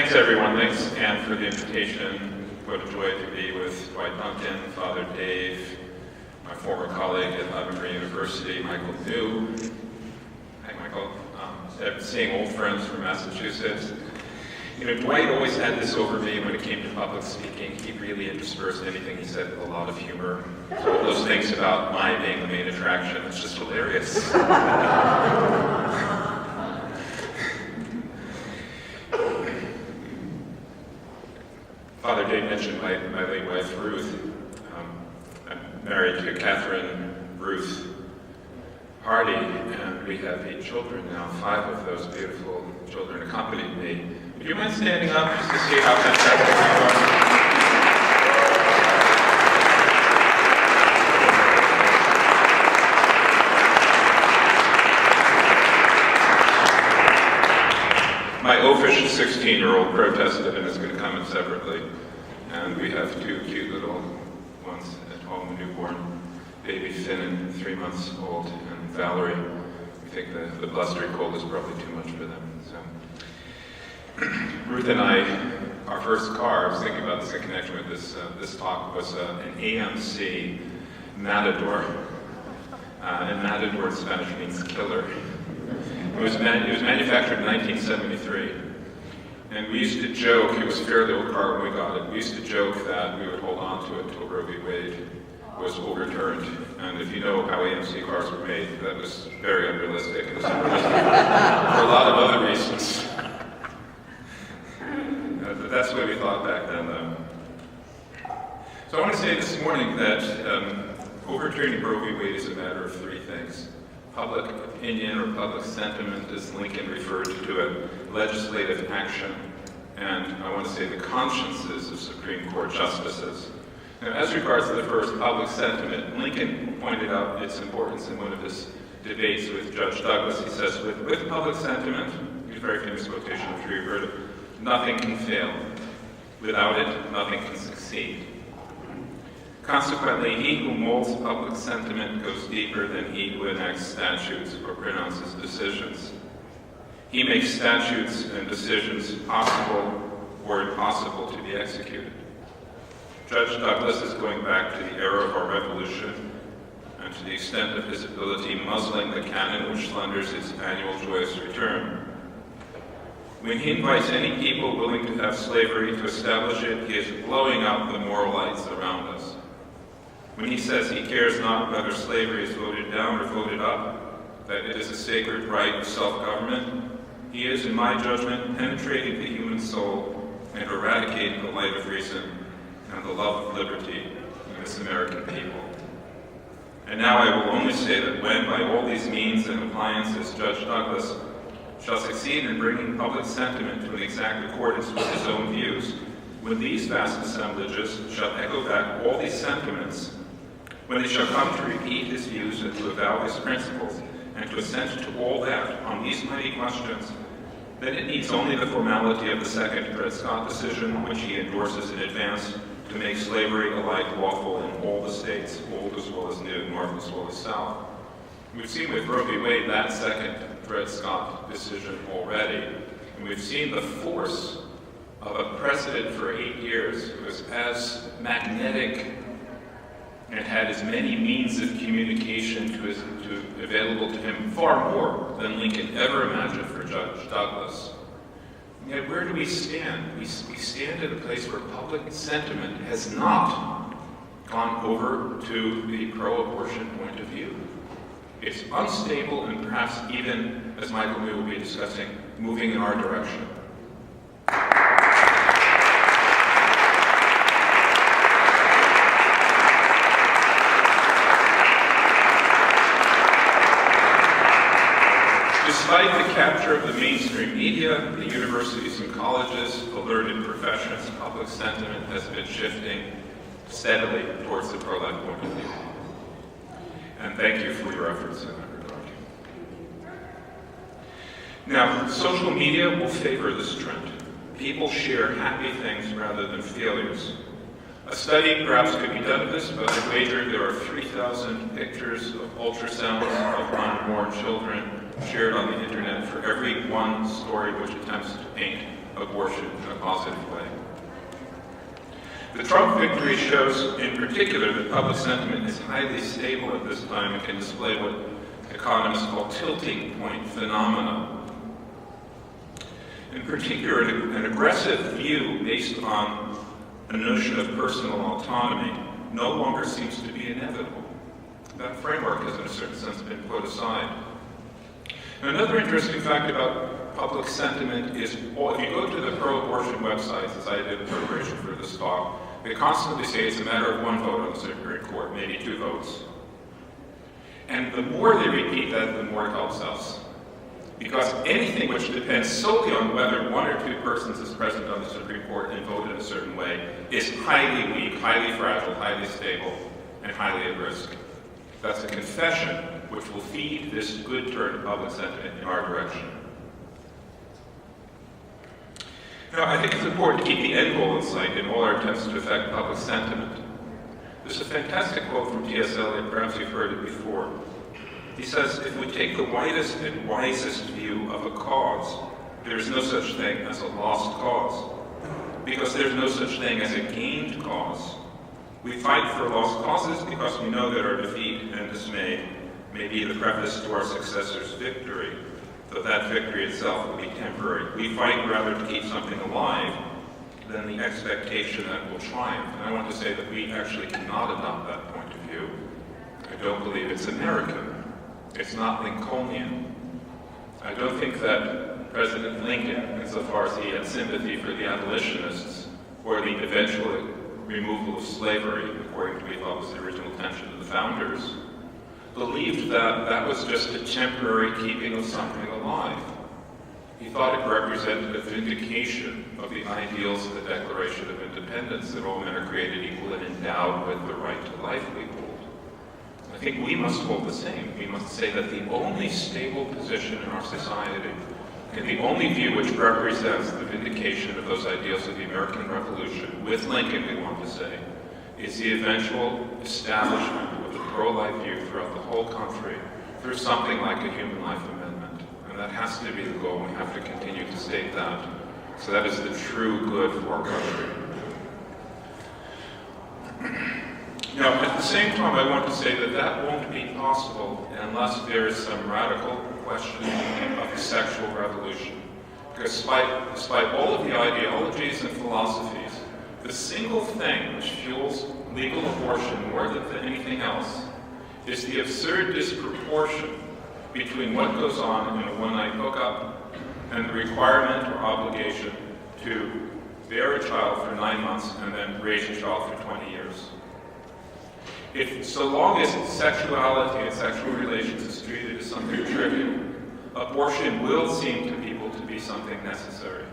Thanks everyone, thanks Anne for the invitation. What a joy to be with Dwight Duncan, Father Dave, my former colleague at Lavender University, Michael New. Hi Michael. Seeing old friends from Massachusetts. You know, Dwight always had this over me when it came to public speaking. He really interspersed anything he said with a lot of humor. So all those things about my being the main attraction, it's just hilarious. Father Dave mentioned my late wife, Ruth. I'm married to Catherine Ruth Hardy, and we have 8 children now. 5 of those beautiful children accompanied me. Would you mind standing up just to see how fantastic you are? My oafish 16-year-old protested and is going to come in separately. And we have 2 cute little ones at home, a newborn baby Finn, 3 months old, and Valerie. We think the blustery cold is probably too much for them. So, Ruth and I, our first car, I was thinking about this in connection with this talk, was an AMC Matador. And Matador in Spanish means killer. It was manufactured in 1973, and we used to joke, it was a fairly old car when we got it, we used to joke that we would hold on to it until Roe v. Wade was overturned. And if you know how AMC cars were made, that was very unrealistic. It was unrealistic for a lot of other reasons. But that's the way we thought back then, though. So I want to say this morning that overturning Roe v. Wade is a matter of 3 things. Public opinion or public sentiment, as Lincoln referred to it, legislative action, and I want to say the consciences of Supreme Court justices. Now, as regards to the first, public sentiment, Lincoln pointed out its importance in one of his debates with Judge Douglas. He says, with public sentiment, a very famous quotation, I'm sure you've heard it, nothing can fail. Without it, nothing can succeed. Consequently, he who molds public sentiment goes deeper than he who enacts statutes or pronounces decisions. He makes statutes and decisions possible or impossible to be executed. Judge Douglas is going back to the era of our revolution, and to the extent of his ability, muzzling the cannon which thunders its annual joyous return. When he invites any people willing to have slavery to establish it, he is blowing out the moral lights around us. When he says he cares not whether slavery is voted down or voted up, that it is a sacred right of self-government, he is, in my judgment, penetrating the human soul and eradicating the light of reason and the love of liberty in this American people. And now I will only say that when, by all these means and appliances, Judge Douglas shall succeed in bringing public sentiment to an exact accordance with his own views, when these vast assemblages shall echo back all these sentiments, when they shall come to repeat his views and to avow his principles, and to assent to all that on these mighty questions, then it needs only the formality of the second Dred Scott decision, which he endorses in advance, to make slavery alike lawful in all the states, old as well as new, north as well as south. We've seen with Roe v. Wade that second Dred Scott decision already, and we've seen the force of a president for 8 years who was as magnetic and had as many means of communication available to him, far more than Lincoln ever imagined for Judge Douglas. And yet, where do we stand? We stand at a place where public sentiment has not gone over to the pro-abortion point of view. It's unstable and perhaps even, as Michael New will be discussing, moving in our direction. Despite the capture of the mainstream media, the universities and colleges, the learned professions, public sentiment has been shifting steadily towards the pro-life point of view. And thank you for your efforts in that regard. Now, social media will favor this trend. People share happy things rather than failures. A study perhaps could be done of this, but I wager there are 3,000 pictures of ultrasounds of unborn children shared on the internet for every one story which attempts to paint abortion in a positive way. The Trump victory shows in particular that public sentiment is highly stable at this time and can display what economists call tilting point phenomena. In particular, an aggressive view based on a notion of personal autonomy no longer seems to be inevitable. That framework has, in a certain sense, been put aside. Now, another interesting fact about public sentiment is, if you go to the pro-abortion websites, as I did in preparation for this talk, they constantly say it's a matter of one vote on the Supreme Court, maybe 2 votes. And the more they repeat that, the more it helps us. Because anything which depends solely on whether 1 or 2 persons is present on the Supreme Court and vote in a certain way is highly weak, highly fragile, highly stable, and highly at risk. That's a confession which will feed this good turn of public sentiment in our direction. Now, I think it's important to keep the end goal in sight in all our attempts to affect public sentiment. There's a fantastic quote from T.S. Eliot, perhaps you've heard it before. He says, if we take the widest and wisest view of a cause, there's no such thing as a lost cause, because there's no such thing as a gained cause. We fight for lost causes because we know that our defeat and dismay may be the preface to our successor's victory, though that victory itself will be temporary. We fight rather to keep something alive than the expectation that it will triumph. And I want to say that we actually cannot adopt that point of view. I don't believe it's American. It's not Lincolnian. I don't think that President Lincoln, insofar as he had sympathy for the abolitionists or the eventual removal of slavery, according to what he thought was the original intention of the founders, believed that that was just a temporary keeping of something alive. He thought it represented a vindication of the ideals of the Declaration of Independence, that all men are created equal and endowed with the right to life we hold. I think we must hold the same. We must say that the only stable position in our society, and the only view which represents the vindication of those ideals of the American Revolution, with Lincoln we want to say, is the eventual establishment of the pro-life view throughout the whole country through something like a human life amendment. And that has to be the goal. We have to continue to state that. So that is the true good for our country. Now, at the same time, I want to say that that won't be possible unless there is some radical questioning of the sexual revolution. Because despite all of the ideologies and philosophies, the single thing which fuels legal abortion more than anything else is the absurd disproportion between what goes on in a one-night hookup and the requirement or obligation to bear a child for 9 months and then raise a child for 20 years. If so long as sexuality and sexual relations is treated as something trivial, abortion will seem to people to be something necessary.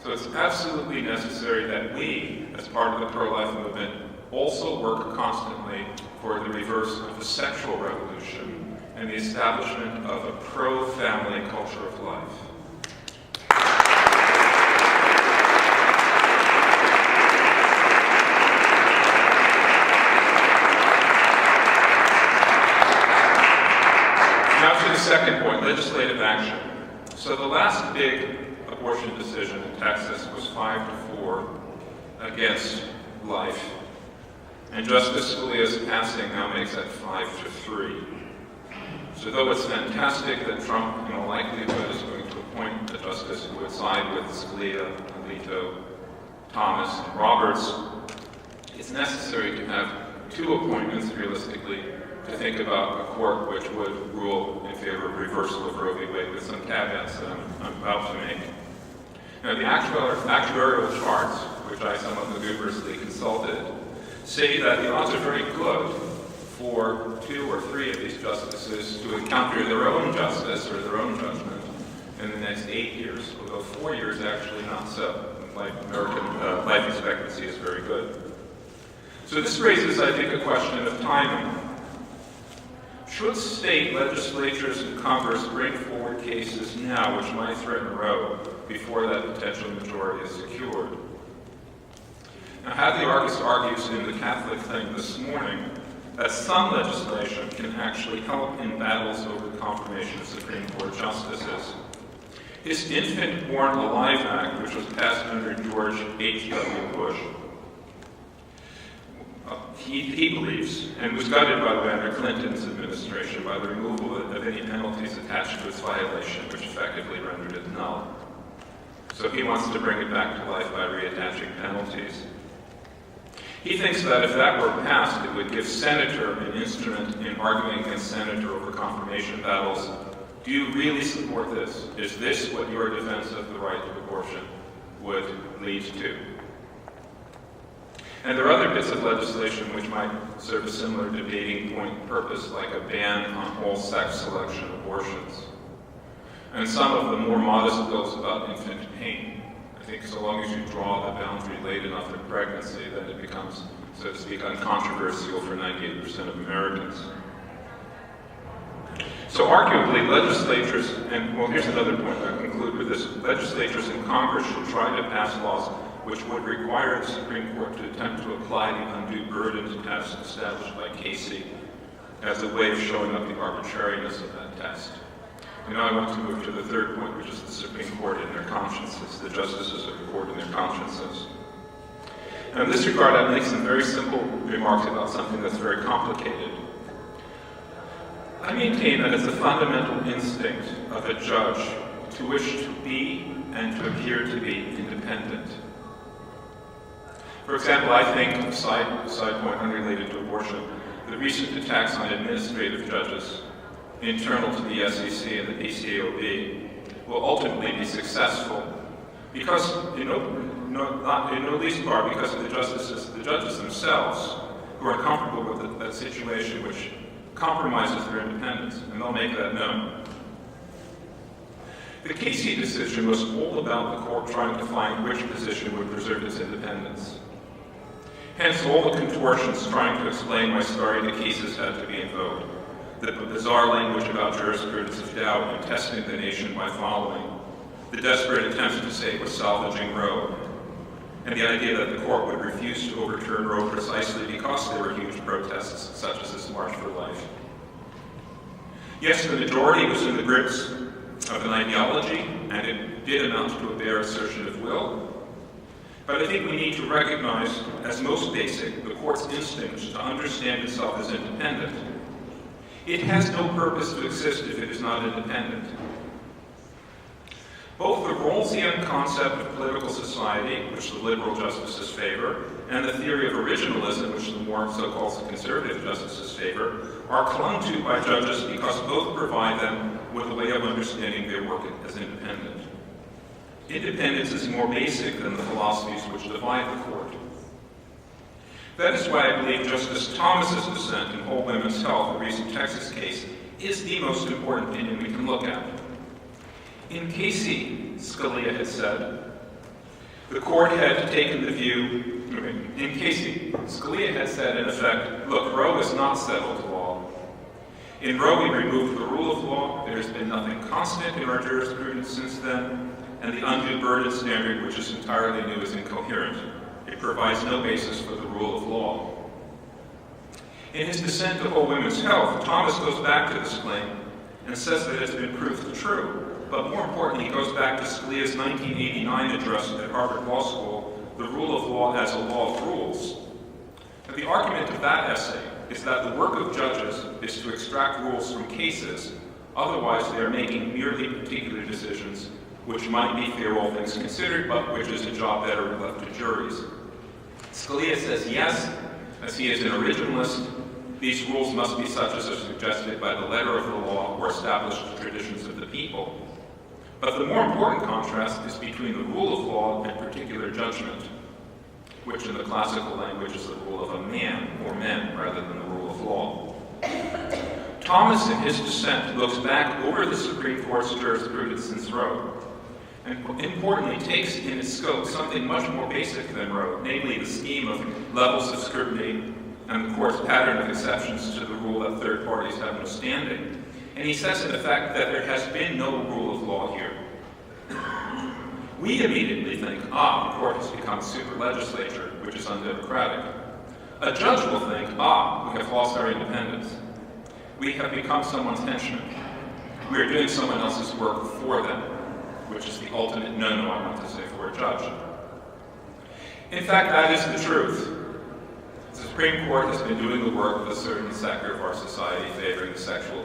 So it's absolutely necessary that we, as part of the pro-life movement, also work constantly for the reverse of the sexual revolution and the establishment of a pro-family culture of life. Now to the second point, legislative action. So the last big abortion decision in Texas was 5-4 against life. And Justice Scalia's passing now makes that 5-3. So though it's fantastic that Trump, in all likelihood, is going to appoint a justice who would side with Scalia, Alito, Thomas, and Roberts, it's necessary to have 2 appointments, realistically, to think about a court which would rule in favor of reversal of Roe v. Wade, with some caveats that I'm about to make. Now, the actuarial charts, which I somewhat lugubriously consulted, say that the odds are very good for 2 or 3 of these justices to encounter their own justice or their own judgment in the next 8 years, although 4 years actually not so. American life expectancy is very good. So this raises, I think, a question of timing. Should state legislatures and Congress bring forward cases now which might threaten Roe before that potential majority is secured? Now, Hadley Argus argues in the Catholic Thing this morning that some legislation can actually help in battles over the confirmation of Supreme Court justices. His Infant Born Alive Act, which was passed under George H.W. Bush, he believes, and was gutted, by the way, under Clinton's administration by the removal of any penalties attached to its violation, which effectively rendered it null. So he wants to bring it back to life by reattaching penalties. He thinks that if that were passed, it would give senator an instrument in arguing against senator over confirmation battles. Do you really support this? Is this what your defense of the right to abortion would lead to? And there are other bits of legislation which might serve a similar debating point purpose, like a ban on whole sex selection abortions. And some of the more modest bills about infant pain. I think so long as you draw the boundary late enough in pregnancy, then it becomes, so to speak, uncontroversial for 98% of Americans. So arguably, legislatures, and well, here's another point I'll conclude with this. Legislatures in Congress should try to pass laws which would require the Supreme Court to attempt to apply the undue burden test established by Casey as a way of showing up the arbitrariness of that test. And now I want to move to the third point, which is the Supreme Court and their consciences, the justices of the court and their consciences. And in this regard, I make some very simple remarks about something that's very complicated. I maintain that it's a fundamental instinct of a judge to wish to be and to appear to be independent. For example, I think, side point unrelated to abortion, the recent attacks on administrative judges internal to the SEC and the PCAOB will ultimately be successful because, in no least part, because of the judges themselves, who are comfortable with that situation which compromises their independence, and they'll make that known. The Casey decision was all about the court trying to find which position would preserve its independence. Hence, all the contortions trying to explain why stare decisis had to be invoked. The bizarre language about jurisprudence of doubt and testing the nation by following. The desperate attempts to say it was salvaging Roe. And the idea that the court would refuse to overturn Roe precisely because there were huge protests, such as this March for Life. Yes, the majority was in the grips of an ideology, and it did amount to a bare assertion of will. But I think we need to recognize, as most basic, the court's instinct to understand itself as independent. It has no purpose to exist if it is not independent. Both the Rawlsian concept of political society, which the liberal justices favor, and the theory of originalism, which the more so-called conservative justices favor, are clung to by judges because both provide them with a way of understanding their work as independent. Independence is more basic than the philosophies which divide the court. That is why I believe Justice Thomas's dissent in Whole Women's Health, a recent Texas case, is the most important opinion we can look at. In Casey, Scalia had said, the court had taken the view, in Casey, Scalia had said, in effect, look, Roe is not settled law. In Roe, we removed the rule of law. There's been nothing constant in our jurisprudence since then, and the undue burden standard, which is entirely new, is incoherent. It provides no basis for the rule of law. In his dissent to Whole Women's Health, Thomas goes back to this claim and says that it's been proved true, but more importantly, he goes back to Scalia's 1989 address at Harvard Law School, The Rule of Law as a Law of Rules. And the argument of that essay is that the work of judges is to extract rules from cases, otherwise they are making merely particular decisions which might be fair, all things considered, but which is a job better left to juries. Scalia says yes, as he is an originalist, these rules must be such as are suggested by the letter of the law or established traditions of the people. But the more important contrast is between the rule of law and particular judgment, which in the classical language is the rule of a man or men rather than the rule of law. Thomas, in his dissent, looks back over the Supreme Court's jurisprudence since Roe, and importantly takes in its scope something much more basic than Roe, namely the scheme of levels of scrutiny and the court's pattern of exceptions to the rule that third parties have no standing. And he says, in effect, that there has been no rule of law here. We immediately think, the court has become super legislature, which is undemocratic. A judge will think, we have lost our independence. We have become someone's henchman. We are doing someone else's work for them. which is the ultimate no-no, I want to say, for a judge. In fact, that is the truth. The Supreme Court has been doing the work of a certain sector of our society favoring the sexual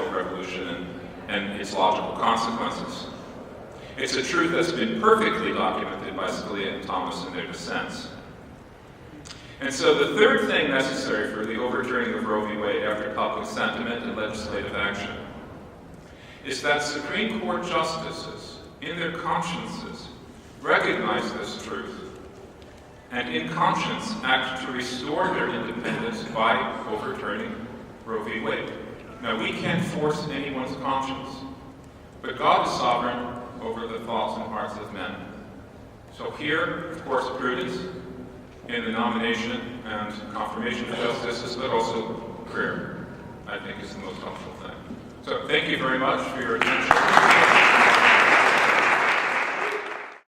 revolution and its logical consequences. It's a truth that's been perfectly documented by Scalia and Thomas in their dissents. And so the third thing necessary for the overturning of Roe v. Wade after public sentiment and legislative action is that Supreme Court justices, in their consciences, recognize this truth and in conscience act to restore their independence by overturning Roe v. Wade. Now, we can't force anyone's conscience, but God is sovereign over the thoughts and hearts of men. So here, of course, prudence in the nomination and confirmation of justices, but also prayer, I think, is the most helpful thing. So thank you very much for your attention.